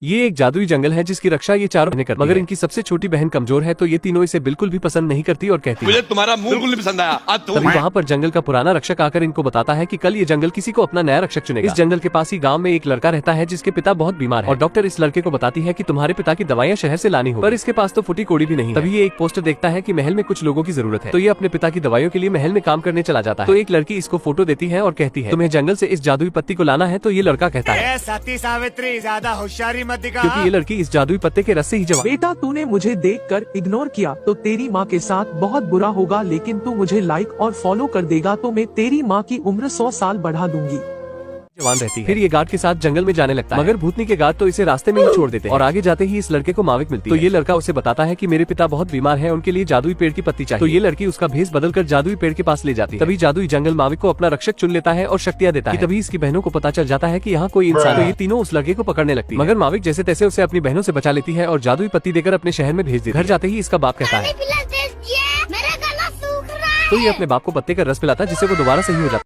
ये एक जादुई जंगल है जिसकी रक्षा ये चारों बहनें करती हैं। मगर इनकी सबसे छोटी बहन कमजोर है तो ये तीनों इसे बिल्कुल भी पसंद नहीं करती और कहती है मुझे तुम्हारा मुंह बिल्कुल नहीं पसंद आया। आज तभी वहाँ पर जंगल का पुराना रक्षक आकर इनको बताता है कि कल ये जंगल किसी को अपना नया रक्षक चुनेगा। इस जंगल के पास ही गांव में एक लड़का रहता है जिसके पिता बहुत बीमार है और डॉक्टर इस लड़के को बताती है कि तुम्हारे पिता की दवाइयाँ शहर से लानी हो, पर इसके पास तो फुटी कोड़ी भी नहीं। तभी ये एक पोस्टर देखता है कि महल में कुछ लोगों की जरूरत है, तो ये अपने पिता की दवाइयों के लिए महल में काम करने चला जाता है। तो एक लड़की इसको फोटो देती है और कहती है तुम्हें जंगल से इस जादुई पत्ती को लाना है। तो ये लड़का कहता है सती सावित्री ज्यादा होशियारी मत दिखा, क्योंकि ये लड़की इस जादुई पत्ते के रस से ही जवान। बेटा तूने मुझे देखकर इग्नोर किया तो तेरी माँ के साथ बहुत बुरा होगा, लेकिन तू मुझे लाइक और फॉलो कर देगा तो मैं तेरी माँ की उम्र 100 साल बढ़ा दूंगी। जवान रहती है। फिर ये गार्ड के साथ जंगल में जाने लगता है, मगर भूतनी के गार्ड तो इसे रास्ते में ही छोड़ देते हैं और आगे जाते ही इस लड़के को माविक मिलती है। तो ये लड़का उसे बताता है कि मेरे पिता बहुत बीमार हैं, उनके लिए जादुई पेड़ की पत्ती चाहिए। तो ये लड़की उसका भेष बदलकर जादुई पेड़ के पास ले जाती है। तभी जादुई जंगल माविक को अपना रक्षक चुन लेता है और शक्तियाँ देता है। तभी इसकी बहनों को पता चल जाता है कि यहाँ कोई इंसान है। ये तीनों उस लड़के को पकड़ने लगती है, मगर माविक जैसे तैसे उसे अपनी बहनों से बचा लेती है और जादुई पत्ती देकर अपने शहर में भेज देती है। घर जाते ही इसका बाप कहता है मेरा गला सूख रहा है। तो ये अपने बाप को पत्ते का रस पिलाता है जिससे वो दोबारा सही हो जाता है।